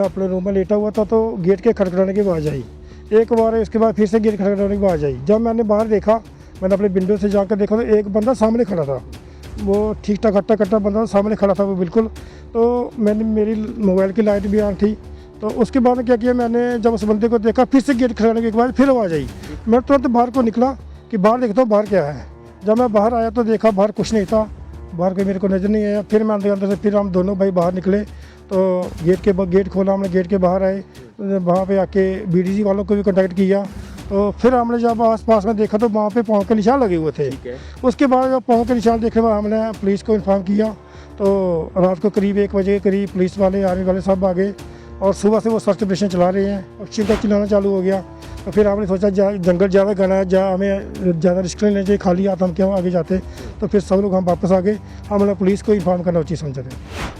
अपने रूम में लेटा हुआ था तो गेट के खड़खड़ाने की आवाज़ आई। एक बार इसके बाद फिर से गेट खड़खड़ाने की आवाज़ आई। जब मैंने बाहर देखा, मैंने अपने विंडो से जाकर देखा तो एक बंदा सामने खड़ा था। वो ठीक ठाक हट्टा कट्टा बंदा सामने खड़ा था वो बिल्कुल। तो मैंने मेरी मोबाइल की लाइट भी ऑन थी। तो उसके बाद क्या किया, मैंने जब उस बंदे को देखा फिर से गेट खड़काने के बाद फिर आवाज़ आई। मैं तुरंत बाहर को निकला कि बाहर देखता हूँ बाहर क्या है। जब मैं बाहर आया तो देखा बाहर कुछ नहीं था, बाहर कोई मेरे को नज़र नहीं आया। फिर मैं अंदर से फिर हम दोनों भाई बाहर निकले तो गेट खोला, हमने गेट के बाहर आए। वहाँ पे आके बीडीसी वालों को भी कांटेक्ट किया। तो फिर हमने जब आसपास में देखा तो वहाँ पे पाँव के निशान लगे हुए थे। उसके बाद जब पाँव के निशान देखने में हमने पुलिस को इन्फॉर्म किया तो रात को करीब 1 बजे के करीब पुलिस वाले आर्मी वाले सब आ गए और सुबह से वो सर्च ऑपरेशन चला रहे हैं और चिंता चिल्लाना चालू हो गया। तो फिर हमने सोचा जंगल ज़्यादा घना है, हमें ज़्यादा रिस्क नहीं लेना चाहिए, खाली हाथ हम क्यों आगे जाते। तो फिर सब लोग हम वापस आ गए। हमने पुलिस को इन्फॉर्म करना उचित समझा थे।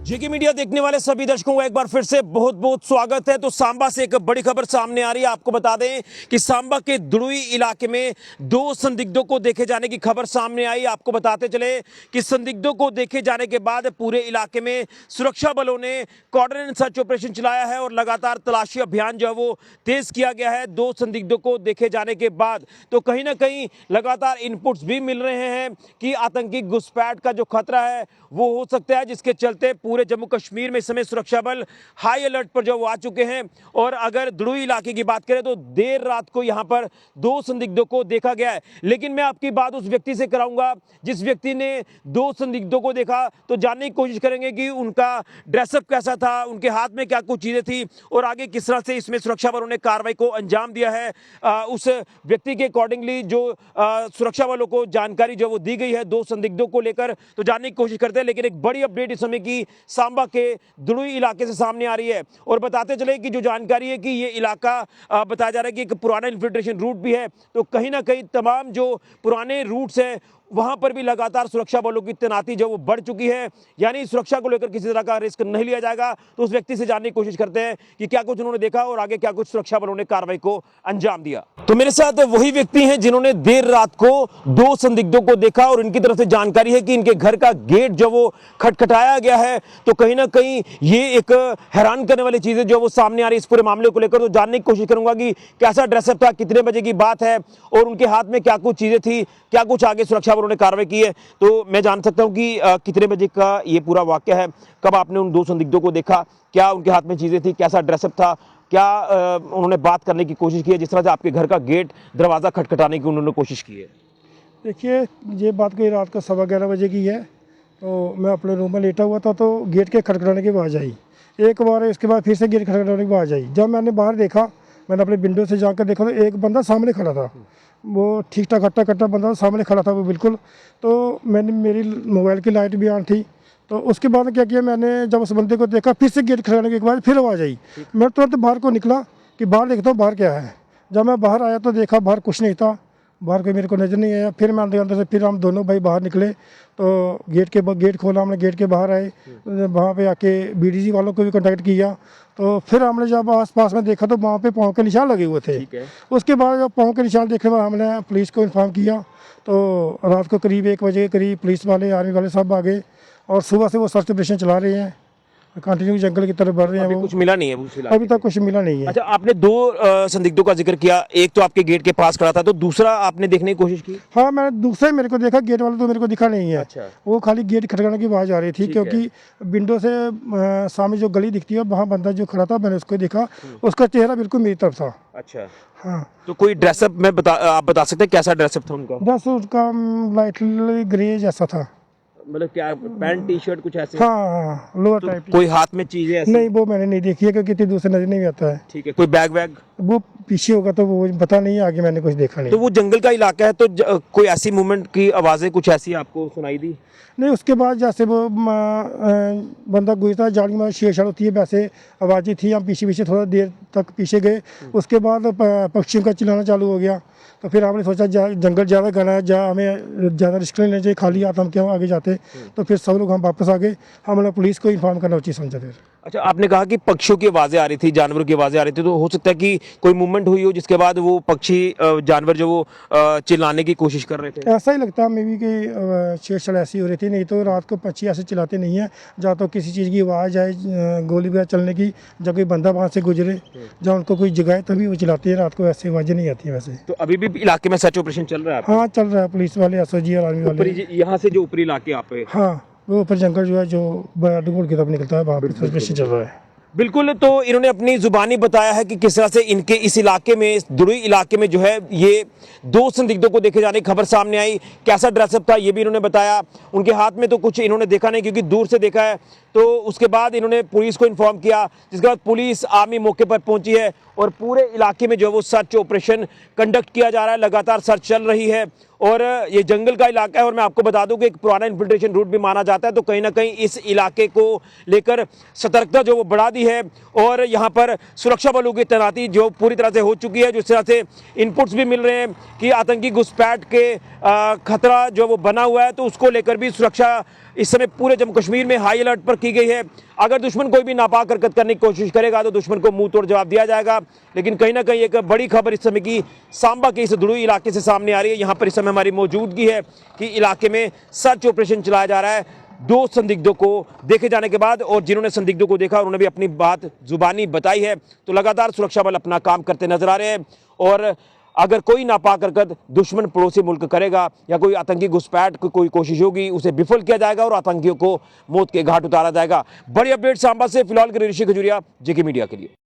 जेके मीडिया देखने वाले सभी दर्शकों को एक बार फिर से बहुत बहुत स्वागत है। तो सांबा से एक बड़ी खबर सामने आ रही है। आपको बता दें कि सांबा के दुड़ुई इलाके में 2 संदिग्धों को देखे जाने की खबर सामने आई। आपको बताते चले कि संदिग्धों को देखे जाने के बाद पूरे इलाके में सुरक्षा बलों ने कॉर्डन एंड सर्च ऑपरेशन चलाया है और लगातार तलाशी अभियान जो है वो तेज किया गया है। 2 संदिग्धों को देखे जाने के बाद तो कहीं ना कहीं लगातार इनपुट्स भी मिल रहे हैं कि आतंकी घुसपैठ का जो खतरा है वो हो सकता है, जिसके चलते पूरे जम्मू कश्मीर में इस समय सुरक्षा बल हाई अलर्ट पर जो आ चुके हैं। और अगर दुड़ुई इलाके की बात करें तो देर रात को यहां पर 2 संदिग्धों को देखा गया है। लेकिन मैं आपकी बात उस व्यक्ति से कराऊंगा जिस व्यक्ति ने 2 संदिग्धों को देखा। तो जानने की कोशिश करेंगे कि उनका ड्रेसअप कैसा था, उनके हाथ में क्या कुछ चीजें थी और आगे किस तरह से इसमें सुरक्षा बलों ने कार्रवाई को अंजाम दिया है। उस व्यक्ति के अकॉर्डिंगली जो सुरक्षा बलों को जानकारी जो वो दी गई है 2 संदिग्धों को लेकर, तो जानने की कोशिश करते हैं। लेकिन एक बड़ी अपडेट इस समय की सांबा के दुड़ुई इलाके से सामने आ रही है और बताते चले कि जो जानकारी है कि ये इलाका बताया जा रहा है कि एक पुराना इन्फिल्ट्रेशन रूट भी है। तो कहीं ना कहीं तमाम जो पुराने रूट्स हैं वहां पर भी लगातार सुरक्षा बलों की तैनाती जो वो बढ़ चुकी है, यानी सुरक्षा को लेकर किसी तरह का रिस्क नहीं लिया जाएगा। तो उस व्यक्ति से जानने की कोशिश करते हैं कि क्या कुछ उन्होंने देखा और आगे क्या कुछ सुरक्षा बलों ने कार्रवाई को अंजाम दिया। तो मेरे साथ वही व्यक्ति हैं जिन्होंने देर रात को 2 संदिग्धों को देखा और इनकी तरफ से जानकारी है कि इनके घर का गेट जो वो खटखटाया गया है। तो कहीं ना कहीं ये एक हैरान करने वाली चीजें जो वो सामने आ रही है इस पूरे मामले को लेकर। तो जानने की कोशिश करूंगा कि कैसा ड्रेसअप था, कितने बजे की बात है और उनके हाथ में क्या कुछ चीजें थी, क्या कुछ आगे सुरक्षा बलों ने कार्रवाई की है। तो मैं जान सकता हूं कि कितने बजे का ये पूरा वाकया है, कब आपने उन 2 संदिग्धों को देखा, क्या उनके हाथ में चीजें थी, कैसा ड्रेसअप था, क्या उन्होंने बात करने की कोशिश की है, जिस तरह से आपके घर का गेट दरवाजा खटखटाने की उन्होंने कोशिश की है। देखिए, ये बात कोई रात को 11:15 बजे की है। तो मैं अपने रूम में लेटा हुआ था तो गेट के खटखटाने की आवाज़ आई। एक बार इसके बाद फिर से गेट खटखटाने की आवाज़ आई। जब मैंने बाहर देखा, मैंने अपने विंडो से जाकर देखा तो एक बंदा सामने खड़ा था। वो ठीक ठाक हट्टा कट्टा बंदा सामने खड़ा था वो बिल्कुल। तो मैंने मेरी मोबाइल की लाइट भी ऑन थी। तो उसके बाद क्या किया, मैंने जब उस बंदे को देखा फिर से गेट खड़काने के बाद फिर आवाज़ आई। मैं तुरंत बाहर को निकला कि बाहर देखता हूँ बाहर क्या है। जब मैं बाहर आया तो देखा बाहर कुछ नहीं था, बाहर कोई मेरे को नज़र नहीं आया। फिर मैं अंदर से फिर हम दोनों भाई बाहर निकले तो गेट खोला, हमने गेट के बाहर आए। वहाँ पे आके बीडीसी वालों को भी कांटेक्ट किया। तो फिर हमने जब आसपास में देखा तो वहाँ पे पाँव के निशान लगे हुए थे। उसके बाद जब पाँव के निशान देखने में हमने पुलिस को इन्फॉर्म किया तो रात को करीब 1 बजे के करीब पुलिस वाले आर्मी वाले सब आ गए और सुबह से वो सर्च ऑपरेशन चला रहे हैं, कंटिन्यू जंगल की तरफ बढ़ रहे हैं। वो कुछ मिला नहीं है अभी तक कुछ मिला नहीं है। अच्छा, आपने 2 संदिग्धों का जिक्र किया, एक तो आपके गेट के पास खड़ा था, तो दूसरा आपने देखने की कोशिश की? हाँ, मैंने दूसरा मेरे को देखा, गेट वाला तो मेरे को दिखा नहीं है। अच्छा। वो खाली गेट खटखटाने की आवाज़ आ रही थी क्योंकि विंडो से सामने जो गली दिखती है वहाँ बंदा जो खड़ा था मैंने उसको देखा, उसका चेहरा बिल्कुल मेरी तरफ था। अच्छा। हाँ। तो कोई ड्रेसअप में आप बता सकते हैं कैसा ड्रेसअप था उनका? बस उसका लाइटली ग्रे जैसा था, मतलब क्या पैंट टी शर्ट कुछ ऐसे? हाँ, लोअर टाइप। कोई हाथ में चीजें ऐसी? नहीं, वो मैंने नहीं देखी है क्योंकि इतनी दूर से नजर नहीं आता है। ठीक है, कोई बैग वैग? वो पीछे होगा तो वो पता नहीं है, आगे मैंने कुछ देखा नहीं। तो वो जंगल का इलाका है तो कोई ऐसी मूवमेंट की आवाजें कुछ ऐसी आपको सुनाई दी? नहीं, उसके बाद जैसे वो बंदा गुजरता जाली में छेड़छाड़ होती है वैसे आवाज़ें थी। हम पीछे पीछे थोड़ा देर तक पीछे गए। उसके बाद पक्षियों का चिल्लाना चालू हो गया। तो फिर हमने सोचा जंगल ज़्यादा घना है, हमें ज़्यादा रिस्क नहीं लेना चाहिए, खाली हाथ हम क्यों आगे जाते। तो फिर सब लोग हम वापस आ गए। हमने पुलिस को इन्फॉर्म करना उचित समझा फिर। अच्छा, आपने कहा कि पक्षियों की आवाजें आ रही थी, जानवरों की आवाजें आ रही थी, तो हो सकता है कि कोई मूवमेंट मूवमेंट हुई हो जिसके बाद वो पक्षी जानवर जो वो चिल्लाने की कोशिश कर रहे थे? ऐसा ही लगता है मे भी कि छेड़छाड़ ऐसी हो रही थी, नहीं तो रात को पक्षी ऐसे चिल्लाते नहीं हैं। जहाँ तो किसी चीज़ की आवाज़ आए, गोली वगैरह चलने की, जब कोई बंदा वहाँ से गुजरे, जहाँ उनको कोई जगाए तभी वो चिल्लाती है। रात को ऐसी आवाज़ें नहीं आती वैसे। तो अभी भी इलाके में सर्च ऑपरेशन चल रहा है आपका? हाँ चल रहा है, पुलिस वाले, एसओजी और आर्मी वाले। यहाँ से जो ऊपरी इलाके आप पे? हाँ, वो ऊपर जंगल जो है, जो ढूंढ की तरफ निकलता है, वहाँ पर सर्च चल रहा है। बिल्कुल, तो इन्होंने अपनी जुबानी बताया है कि किस तरह से इनके इस इलाके में, इस दुड़ुई इलाके में जो है ये 2 संदिग्धों को देखे जाने की खबर सामने आई। कैसा ड्रेसअप था ये भी इन्होंने बताया। उनके हाथ में तो कुछ इन्होंने देखा नहीं क्योंकि दूर से देखा है। तो उसके बाद इन्होंने पुलिस को इन्फॉर्म किया, जिसके बाद पुलिस आर्मी मौके पर पहुंची है और पूरे इलाके में जो है वो सर्च ऑपरेशन कंडक्ट किया जा रहा है। लगातार सर्च चल रही है और ये जंगल का इलाका है और मैं आपको बता दूं कि एक पुराना इन्फिल्ट्रेशन रूट भी माना जाता है। तो कहीं ना कहीं इस इलाके को लेकर सतर्कता जो वो बढ़ा दी है और यहाँ पर सुरक्षा बलों की तैनाती जो पूरी तरह से हो चुकी है। जिस तरह से इनपुट्स भी मिल रहे हैं कि आतंकी घुसपैठ के खतरा जो वो बना हुआ है, तो उसको लेकर भी सुरक्षा इस समय पूरे जम्मू कश्मीर में हाई अलर्ट पर की गई है। अगर दुश्मन कोई भी नापाक हरकत करने की कोशिश करेगा तो दुश्मन को मुंह तोड़ जवाब दिया जाएगा। लेकिन कहीं ना कहीं एक बड़ी खबर इस समय की सांबा के इस दुड़ुई इलाके से सामने आ रही है। यहाँ पर इस समय हमारी मौजूदगी है कि इलाके में सर्च ऑपरेशन चलाया जा रहा है 2 संदिग्धों को देखे जाने के बाद, और जिन्होंने संदिग्धों को देखा उन्होंने भी अपनी बात जुबानी बताई है। तो लगातार सुरक्षा बल अपना काम करते नजर आ रहे हैं और अगर कोई नापाक हरकत दुश्मन पड़ोसी मुल्क करेगा या कोई आतंकी घुसपैठ की कोई कोशिश होगी, उसे विफल किया जाएगा और आतंकियों को मौत के घाट उतारा जाएगा। बड़ी अपडेट सांबा से फिलहाल के लिए ऋषि खजूरिया, जेके मीडिया के लिए।